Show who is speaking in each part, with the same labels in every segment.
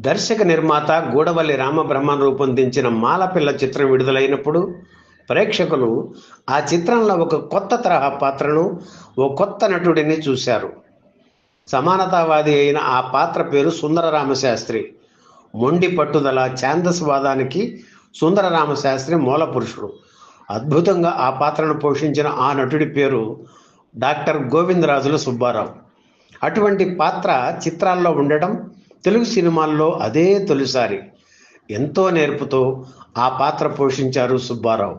Speaker 1: దర్శక నిర్మాత గూడవల్లి రామబ్రహ్మం రూపొందించిన మాలపిల్ల చిత్రం విడుదలైనప్పుడు ప్రేక్షకులు ఆ చిత్రంలో ఒక కొత్త తరహా పాత్రను, ఓ కొత్త నటుడిని చూశారు. సమానతావాది అయిన ఆ పాత్ర పేరు సుందరరామశాస్త్రి. మొండి పట్టుదల, ఛాందస్వాదానికి సుందరరామశాస్త్రి మూల పురుషుడు. అద్భుతంగా ఆ పాత్రను పోషించిన ఆ నటుడి పేరు డాక్టర్ గోవిందరాజుల సుబ్బారావు. అటువంటి పాత్ర చిత్రాల్లో ఉండడం తెలుగు సినిమాల్లో అదే తొలిసారి. ఎంతో నేర్పుతో ఆ పాత్ర పోషించారు సుబ్బారావు.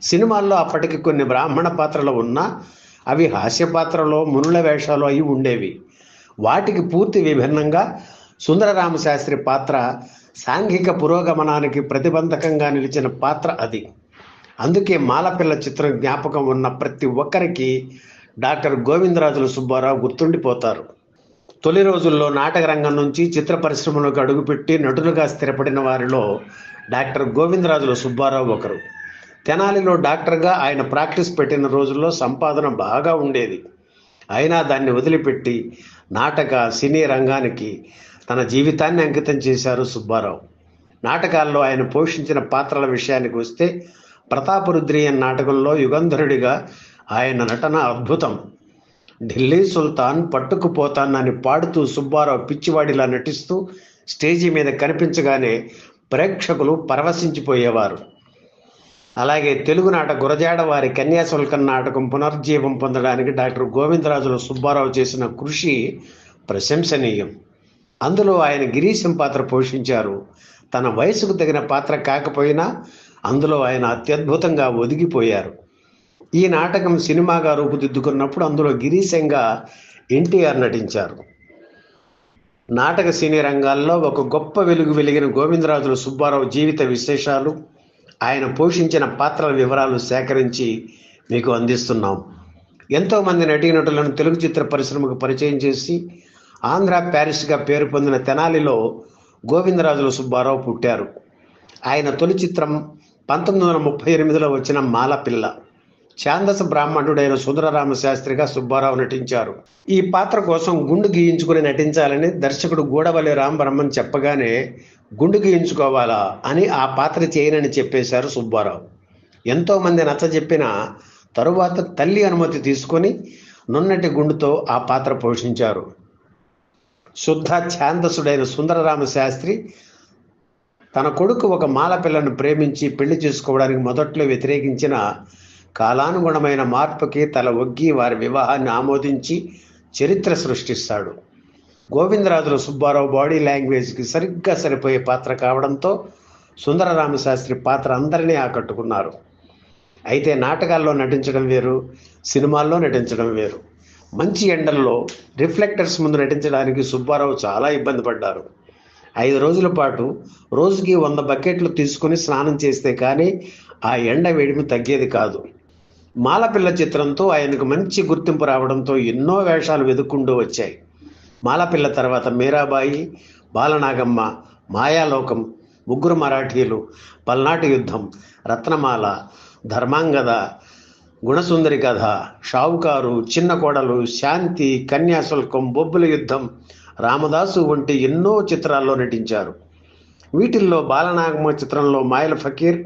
Speaker 1: సినిమాల్లో అప్పటికి కొన్ని బ్రాహ్మణ పాత్రలు ఉన్నా అవి హాస్య పాత్రలో, మునుల వేషాలు అయి ఉండేవి. వాటికి పూర్తి విభిన్నంగా సుందరరామశాస్త్రి పాత్ర సాంఘిక పురోగమనానికి ప్రతిబంధకంగా నిలిచిన పాత్ర అది. అందుకే మాలపిల్ల చిత్రం జ్ఞాపకం ఉన్న ప్రతి ఒక్కరికి డాక్టర్ గోవిందరాజుల సుబ్బారావు గుర్తుండిపోతారు. తొలి రోజుల్లో నాటక రంగం నుంచి చిత్ర పరిశ్రమలోకి అడుగుపెట్టి నటులుగా స్థిరపడిన వారిలో డాక్టర్ గోవిందరాజుల సుబ్బారావు ఒకరు. తెనాలిలో డాక్టర్గా ఆయన ప్రాక్టీస్ పెట్టిన రోజుల్లో సంపాదన బాగా ఉండేది. అయినా దాన్ని వదిలిపెట్టి నాటక, సినీ రంగానికి తన జీవితాన్ని అంకితం చేశారు సుబ్బారావు. నాటకాల్లో ఆయన పోషించిన పాత్రల విషయానికి వస్తే ప్రతాపరుద్రీయన్ నాటకంలో యుగంధరుడిగా ఆయన నటన అద్భుతం. ఢిల్లీ సుల్తాన్, పట్టుకుపోతానని పాడుతూ సుబ్బారావు పిచ్చివాడిలా నటిస్తూ స్టేజీ మీద కనిపించగానే ప్రేక్షకులు పరవశించిపోయేవారు. అలాగే తెలుగునాట గురజాడ వారి కన్యాశుల్కం నాటకం పునర్జీవం పొందడానికి డాక్టర్ గోవిందరాజుల సుబ్బారావు చేసిన కృషి ప్రశంసనీయం. అందులో ఆయన గిరీశం పాత్ర పోషించారు. తన వయసుకు తగిన పాత్ర కాకపోయినా అందులో ఆయన అత్యద్భుతంగా ఒదిగిపోయారు. ఈ నాటకం సినిమాగా రూపుదిద్దుకున్నప్పుడు అందులో గిరీశంగా ఎన్టీఆర్ నటించారు. నాటక సినీ రంగాల్లో ఒక గొప్ప వెలుగు వెలిగిన గోవిందరాజుల సుబ్బారావు జీవిత విశేషాలు, ఆయన పోషించిన పాత్రల వివరాలు సేకరించి మీకు అందిస్తున్నాం. ఎంతోమంది నటీనటులను తెలుగు చిత్ర పరిశ్రమకు పరిచయం చేసి ఆంధ్ర ప్యారిస్గా పేరు పొందిన తెనాలిలో గోవిందరాజుల సుబ్బారావు పుట్టారు. ఆయన తొలి చిత్రం 1938లో వచ్చిన మాలపిల్ల. ఛాందస బ్రాహ్మణుడైన సుందరరామశాస్త్రిగా సుబ్బారావు నటించారు. ఈ పాత్ర కోసం గుండు గీయించుకుని నటించాలని దర్శకుడు గూడవల్లి రామబ్రహ్మం చెప్పగానే గుండు గీయించుకోవాలా అని ఆ పాత్ర చేయనని చెప్పేశారు సుబ్బారావు. ఎంతోమంది నచ్చజెప్పిన తరువాత తల్లి అనుమతి తీసుకొని నున్నటి గుండుతో ఆ పాత్ర పోషించారు. శుద్ధ ఛాందసుడైన సుందరరామశాస్త్రి తన కొడుకు ఒక మాలపిల్లను ప్రేమించి పెళ్లి చేసుకోవడానికి మొదట్లో వ్యతిరేకించిన కాలానుగుణమైన మార్పుకి తల ఒగ్గి వారి వివాహాన్ని ఆమోదించి చరిత్ర సృష్టిస్తాడు. గోవిందరాజుల సుబ్బారావు బాడీ లాంగ్వేజ్కి సరిగ్గా సరిపోయే పాత్ర కావడంతో సుందరరామశాస్త్రి పాత్ర అందరినీ ఆకట్టుకున్నారు. అయితే నాటకాల్లో నటించడం వేరు, సినిమాల్లో నటించడం వేరు. మంచి ఎండల్లో రిఫ్లెక్టర్స్ ముందు నటించడానికి సుబ్బారావు చాలా ఇబ్బంది పడ్డారు. 5 రోజుల పాటు రోజుకి 100 బకెట్లు తీసుకుని స్నానం చేస్తే కానీ ఆ ఎండ వేడిమి తగ్గేది కాదు. మాలపిల్ల చిత్రంతో ఆయనకు మంచి గుర్తింపు రావడంతో ఎన్నో వేషాలు వెతుక్కుంటూ వచ్చాయి. మాలపిల్ల తర్వాత మీరాబాయి, బాలనాగమ్మ, మాయాలోకం, ముగ్గురు మరాఠీలు, పల్నాటి యుద్ధం, రత్నమాల, ధర్మాంగద, గుణసుందరి కథ, షావుకారు, చిన్న కోడలు, శాంతి, కన్యాశుల్కం, బొబ్బుల యుద్ధం, రామదాసు వంటి ఎన్నో చిత్రాల్లో నటించారు. వీటిల్లో బాలనాగమ్మ చిత్రంలో మాయల ఫకీర్,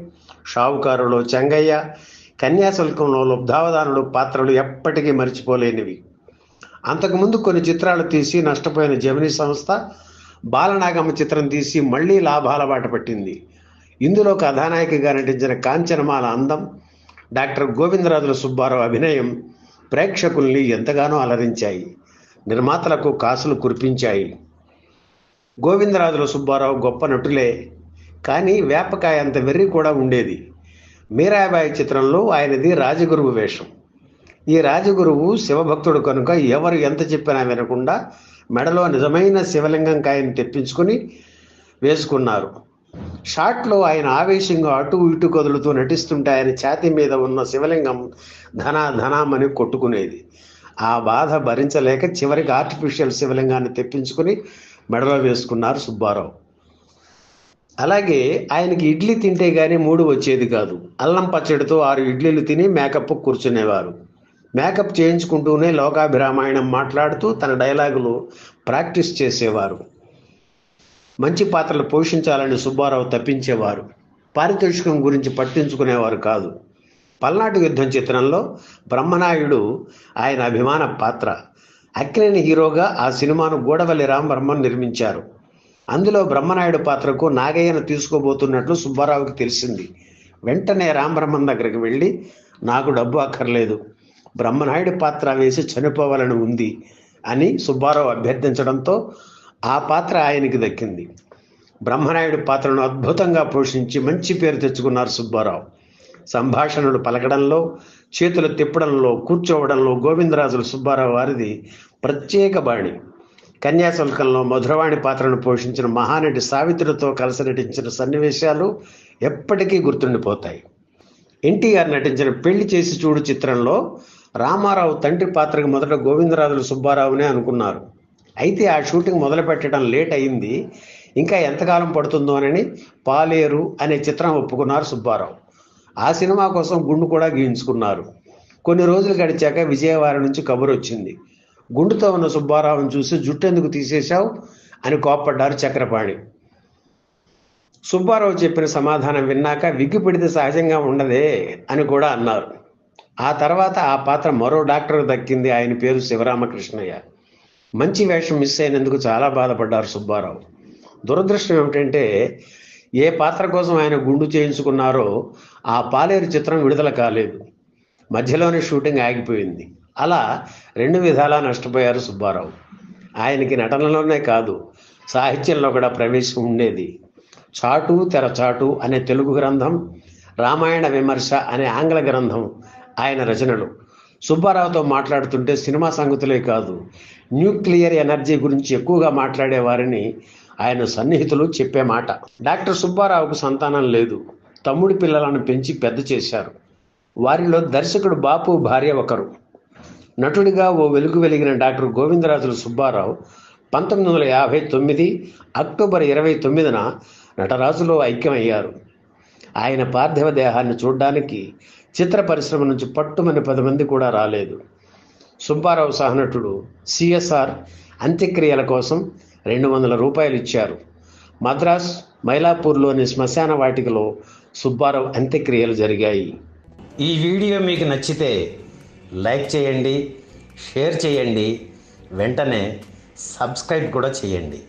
Speaker 1: షావుకారులో చెంగయ్య, కన్యాశుల్కంలో లుబ్ధావధానుడు పాత్రలు ఎప్పటికీ మర్చిపోలేనివి. అంతకుముందు కొన్ని చిత్రాలు తీసి నష్టపోయిన జెమినీ సంస్థ బాలనాగమ్మ చిత్రం తీసి మళ్లీ లాభాల బాట పట్టింది. ఇందులో కథానాయికగా నటించిన కాంచనమాల అందం, డాక్టర్ గోవిందరాజుల సుబ్బారావు అభినయం ప్రేక్షకుల్ని ఎంతగానో అలరించాయి, నిర్మాతలకు కాసులు కురిపించాయి. గోవిందరాజుల సుబ్బారావు గొప్ప నటులే, కానీ వేపకాయ అంత వెర్రి కూడా ఉండేది. మీరాబాయి చిత్రంలో ఆయనది రాజగురువు వేషం. ఈ రాజగురువు శివభక్తుడు కనుక ఎవరు ఎంత చెప్పినా వినకుండా మెడలో నిజమైన శివలింగం కాయని తెప్పించుకొని వేసుకున్నారు. షాట్లో ఆయన ఆవేశంగా అటు ఇటు కదులుతూ నటిస్తుంటే ఆయన ఛాతీ మీద ఉన్న శివలింగం ధనామని కొట్టుకునేది. ఆ బాధ భరించలేక చివరికి ఆర్టిఫిషియల్ శివలింగాన్ని తెప్పించుకుని మెడలో వేసుకున్నారు సుబ్బారావు. అలాగే ఆయనకి ఇడ్లీ తింటే కానీ మూడు వచ్చేది కాదు. అల్లం పచ్చడితో 6 ఇడ్లీలు తిని మేకప్ కూర్చునేవారు. మేకప్ చేయించుకుంటూనే లోకాభిరామాయణం మాట్లాడుతూ తన డైలాగులు ప్రాక్టీస్ చేసేవారు. మంచి పాత్రలు పోషించాలని సుబ్బారావు తప్పించేవారు. పారితోషికం గురించి పట్టించుకునేవారు కాదు. పల్నాటి యుద్ధం చిత్రంలో బ్రహ్మనాయుడు ఆయన అభిమాన పాత్ర. అక్కినేని హీరోగా ఆ సినిమాను గూడవల్లి రామబ్రహ్మం నిర్మించారు. అందులో బ్రహ్మనాయుడు పాత్రకు నాగయ్యను తీసుకోబోతున్నట్లు సుబ్బారావుకి తెలిసింది. వెంటనే రామబ్రహ్మం దగ్గరికి వెళ్ళి, నాకు డబ్బు అక్కర్లేదు, బ్రహ్మనాయుడు పాత్ర వేసి చనిపోవాలని ఉంది అని సుబ్బారావు అభ్యర్థించడంతో ఆ పాత్ర ఆయనకి దక్కింది. బ్రహ్మనాయుడు పాత్రను అద్భుతంగా పోషించి మంచి పేరు తెచ్చుకున్నారు సుబ్బారావు. సంభాషణలు పలకడంలో, చేతులు తిప్పడంలో, కూర్చోవడంలో గోవిందరాజుల సుబ్బారావు వారిది ప్రత్యేక బాణి. కన్యాశుల్కంలో మధురవాణి పాత్రను పోషించిన మహానటి సావిత్రితో కలిసి నటించిన సన్నివేశాలు ఎప్పటికీ గుర్తుండిపోతాయి. ఎన్టీఆర్ నటించిన పెళ్లి చేసి చూడు చిత్రంలో రామారావు తండ్రి పాత్రకు మొదట గోవిందరాజుల సుబ్బారావునే అనుకున్నారు. అయితే ఆ షూటింగ్ మొదలుపెట్టడం లేట్ అయింది. ఇంకా ఎంతకాలం పడుతుందోనని పాలేరు అనే చిత్రం ఒప్పుకున్నారు సుబ్బారావు. ఆ సినిమా కోసం గుండు కూడా గీయించుకున్నారు. కొన్ని రోజులు గడిచాక విజయవాడ నుంచి కబురు వచ్చింది. గుండుతో ఉన్న సుబ్బారావుని చూసి జుట్టెందుకు తీసేశావు అని కోప్పడ్డారు చక్రపాణి. సుబ్బారావు చెప్పిన సమాధానం విన్నాక విగ్గు పెడితే సహజంగా ఉండదే అని కూడా అన్నారు. ఆ తర్వాత ఆ పాత్ర మరో డాక్టర్కు దక్కింది. ఆయన పేరు శివరామకృష్ణయ్య. మంచి వేషం మిస్ అయినందుకు చాలా బాధపడ్డారు సుబ్బారావు. దురదృష్టం ఏమిటంటే ఏ పాత్ర కోసం ఆయన గుండు చేయించుకున్నారో ఆ పాలేరు చిత్రం విడుదల కాలేదు. మధ్యలోనే షూటింగ్ ఆగిపోయింది. అలా 2 విధాలా నష్టపోయారు సుబ్బారావు. ఆయనకి నటనలోనే కాదు, సాహిత్యంలో కూడా ప్రవేశం ఉండేది. చాటు తెరచాటు అనే తెలుగు గ్రంథం, రామాయణ విమర్శ అనే ఆంగ్ల గ్రంథం ఆయన రచనలు. సుబ్బారావుతో మాట్లాడుతుంటే సినిమా సంగతులే కాదు, న్యూక్లియర్ ఎనర్జీ గురించి ఎక్కువగా మాట్లాడేవారని ఆయన సన్నిహితులు చెప్పే మాట. డాక్టర్ సుబ్బారావుకు సంతానం లేదు. తమ్ముడి పిల్లలను పెంచి పెద్ద చేశారు. వారిలో దర్శకుడు బాపు భార్య ఒకరు. నటుడిగా ఓ వెలుగు వెలిగిన డాక్టర్ గోవిందరాజుల సుబ్బారావు 1959 అక్టోబర్ 29న నటరాజులో ఐక్యమయ్యారు. ఆయన పార్థివ దేహాన్ని చూడ్డానికి చిత్ర పరిశ్రమ నుంచి పట్టుమని 10 మంది కూడా రాలేదు. సుబ్బారావు సహనటుడు సిఎస్ఆర్ అంత్యక్రియల కోసం 200 రూపాయలు ఇచ్చారు. మద్రాస్ మైలాపూర్లోని శ్మశాన వాటికలో సుబ్బారావు అంత్యక్రియలు జరిగాయి. ఈ వీడియో మీకు నచ్చితే లైక్ చేయండి, షేర్ చేయండి, వెంటనే సబ్స్క్రైబ్ కూడా చేయండి.